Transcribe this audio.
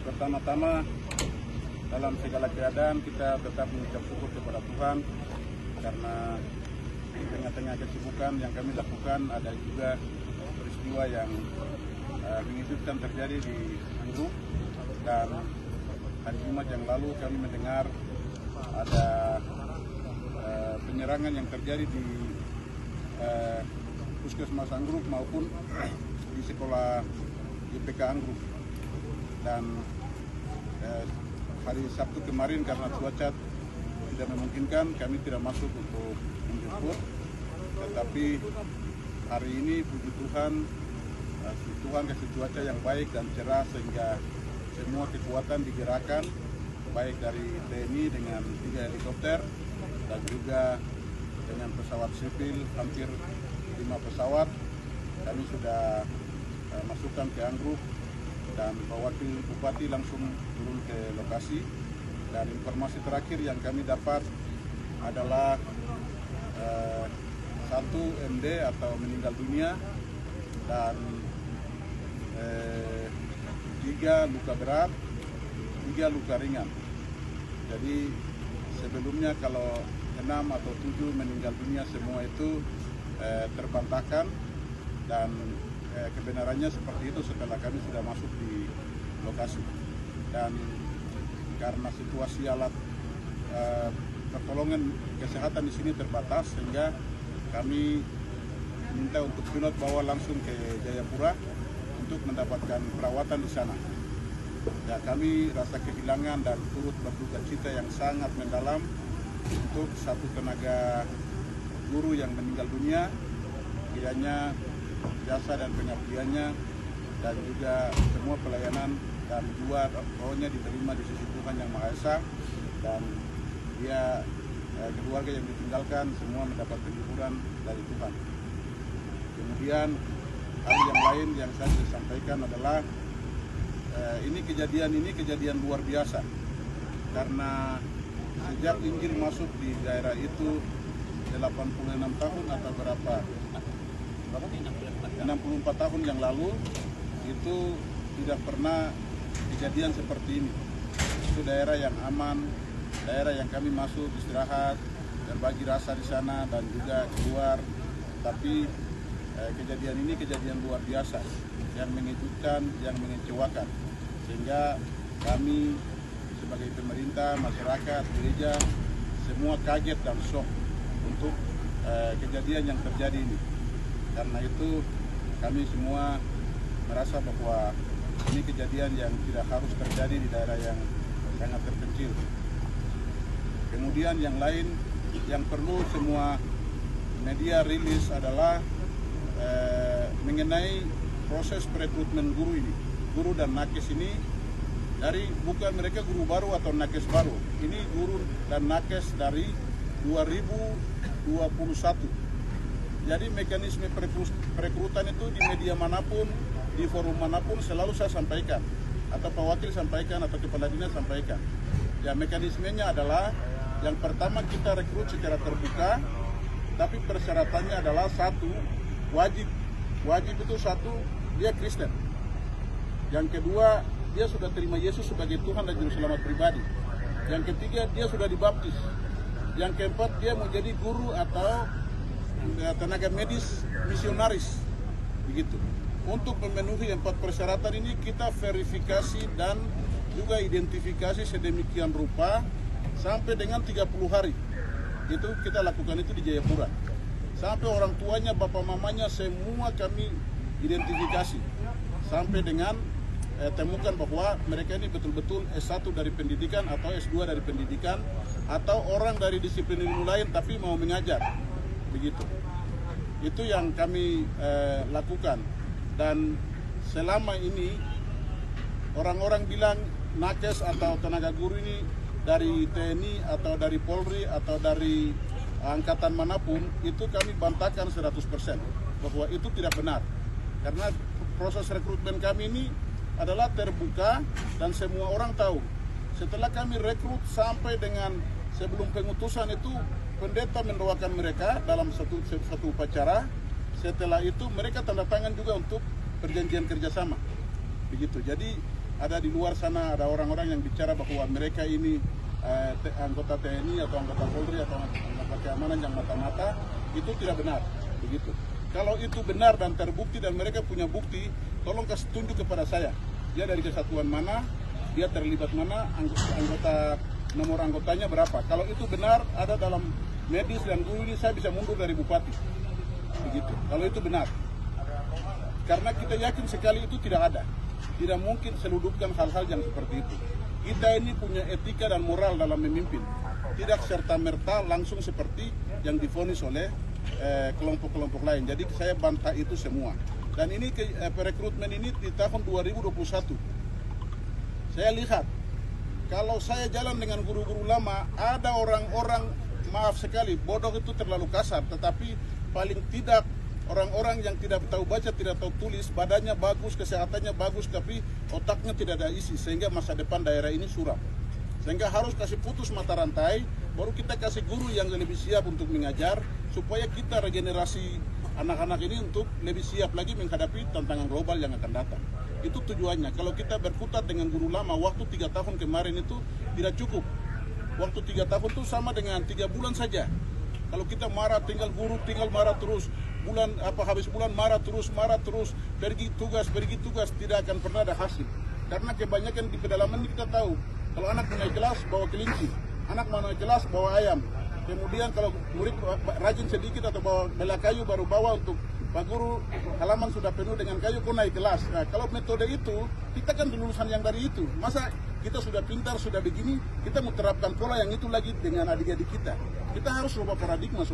Pertama-tama, dalam segala keadaan kita tetap mengucap syukur kepada Tuhan karena di tengah-tengah kesibukan yang kami lakukan ada juga peristiwa yang mengejutkan terjadi di Anggruk, dan hari Jumat yang lalu kami mendengar ada penyerangan yang terjadi di Puskesmas Anggruk maupun di sekolah IPK Anggruk. Dan hari Sabtu kemarin karena cuaca tidak memungkinkan kami tidak masuk untuk menjemput, tetapi hari ini puji Tuhan, Tuhan kasih cuaca yang baik dan cerah sehingga semua kekuatan digerakkan baik dari TNI dengan 3 helikopter dan juga dengan pesawat sipil hampir 5 pesawat. Kami sudah masukkan ke Anggruk dan Pak Wakil Bupati langsung turun ke lokasi, dan informasi terakhir yang kami dapat adalah 1 MD atau meninggal dunia dan 3 luka berat, 3 luka ringan. Jadi sebelumnya kalau 6 atau 7 meninggal dunia semua itu terbantahkan, dan kebenarannya seperti itu setelah kami sudah masuk di lokasi. Dan karena situasi alat pertolongan kesehatan di sini terbatas, sehingga kami minta untuk pilot bawa langsung ke Jayapura untuk mendapatkan perawatan di sana. Ya, kami rasa kehilangan dan turut berduka cita yang sangat mendalam untuk 1 tenaga guru yang meninggal dunia. Kiranya jasa dan pengabdiannya dan juga semua pelayanan dan juga rohnya diterima di sisi Tuhan Yang Maha Esa, dan dia keluarga yang ditinggalkan semua mendapat penghiburan dari Tuhan. Kemudian hal yang lain yang saya ingin sampaikan adalah ini kejadian luar biasa, karena sejak Injil masuk di daerah itu 86 tahun atau berapa 64 tahun yang lalu itu tidak pernah kejadian seperti ini. Itu daerah yang aman, daerah yang kami masuk istirahat, berbagi rasa di sana dan juga keluar. Tapi kejadian ini kejadian luar biasa yang mengejutkan, yang mengecewakan, sehingga kami sebagai pemerintah, masyarakat, gereja semua kaget dan shock untuk kejadian yang terjadi ini. Karena itu kami semua merasa bahwa ini kejadian yang tidak harus terjadi di daerah yang sangat terpencil. Kemudian yang lain yang perlu semua media rilis adalah mengenai proses perekrutmen guru ini. Guru dan nakes ini bukan mereka guru baru atau nakes baru. Ini guru dan nakes dari 2021. Jadi mekanisme perekrutan itu di media manapun, di forum manapun selalu saya sampaikan, atau Pak Wakil sampaikan, atau Kepala Dinas sampaikan. Ya, mekanismenya adalah yang pertama kita rekrut secara terbuka, tapi persyaratannya adalah 1, wajib itu 1, dia Kristen. Yang kedua, dia sudah terima Yesus sebagai Tuhan dan Juru Selamat pribadi. Yang ketiga, dia sudah dibaptis. Yang keempat, dia mau jadi guru atau tenaga medis misionaris, begitu. Untuk memenuhi 4 persyaratan ini kita verifikasi dan juga identifikasi sedemikian rupa sampai dengan 30 hari. Itu kita lakukan itu di Jayapura. Sampai orang tuanya, bapak mamanya semua kami identifikasi. Sampai dengan temukan bahwa mereka ini betul-betul S1 dari pendidikan atau S2 dari pendidikan atau orang dari disiplin ilmu lain tapi mau mengajar. Begitu. Itu yang kami lakukan. Dan selama ini orang-orang bilang nakes atau tenaga guru ini dari TNI atau dari Polri atau dari angkatan manapun, itu kami bantahkan 100% bahwa itu tidak benar. Karena proses rekrutmen kami ini adalah terbuka dan semua orang tahu. Setelah kami rekrut sampai dengan sebelum pengutusan itu, pendeta mendoakan mereka dalam satu upacara. Setelah itu mereka tanda tangan juga untuk perjanjian kerjasama. Begitu. Jadi ada di luar sana ada orang-orang yang bicara bahwa mereka ini anggota TNI atau anggota Polri atau anggota keamanan yang mata-mata, itu tidak benar, begitu. Kalau itu benar dan terbukti dan mereka punya bukti, tolong kasih tunjuk kepada saya. Dia dari kesatuan mana, dia terlibat mana, anggota nomor anggotanya berapa. Kalau itu benar ada dalam medis dan guru ini, saya bisa mundur dari bupati, begitu. Kalau itu benar, karena kita yakin sekali itu tidak ada. Tidak mungkin seludupkan hal-hal yang seperti itu. Kita ini punya etika dan moral dalam memimpin. Tidak serta-merta langsung seperti yang divonis oleh kelompok-kelompok lain. Jadi saya bantah itu semua. Dan ini perekrutmen ini di tahun 2021. Saya lihat, kalau saya jalan dengan guru-guru lama, ada orang-orang, maaf sekali, bodoh itu terlalu kasar, tetapi paling tidak orang-orang yang tidak tahu baca, tidak tahu tulis, badannya bagus, kesehatannya bagus, tapi otaknya tidak ada isi, sehingga masa depan daerah ini suram. Sehingga harus kasih putus mata rantai, baru kita kasih guru yang lebih siap untuk mengajar, supaya kita regenerasi anak-anak ini untuk lebih siap lagi menghadapi tantangan global yang akan datang. Itu tujuannya. Kalau kita berkutat dengan guru lama, waktu 3 tahun kemarin itu tidak cukup. Waktu 3 tahun itu sama dengan 3 bulan saja. Kalau kita marah, tinggal guru, tinggal marah terus. Habis bulan marah terus, pergi tugas, tidak akan pernah ada hasil. Karena kebanyakan di pedalaman ini kita tahu, kalau anak mau naik kelas bawa kelinci, anak mau naik kelas bawa ayam. Kemudian kalau murid rajin sedikit atau bawa bela kayu, baru bawa untuk Pak Guru, halaman sudah penuh dengan kayu, kok naik kelas. Nah, kalau metode itu, kita kan lulusan yang dari itu. Masa kita sudah pintar, sudah begini, kita mau terapkan pola yang itu lagi dengan adik-adik kita. Kita harus rubah paradigma.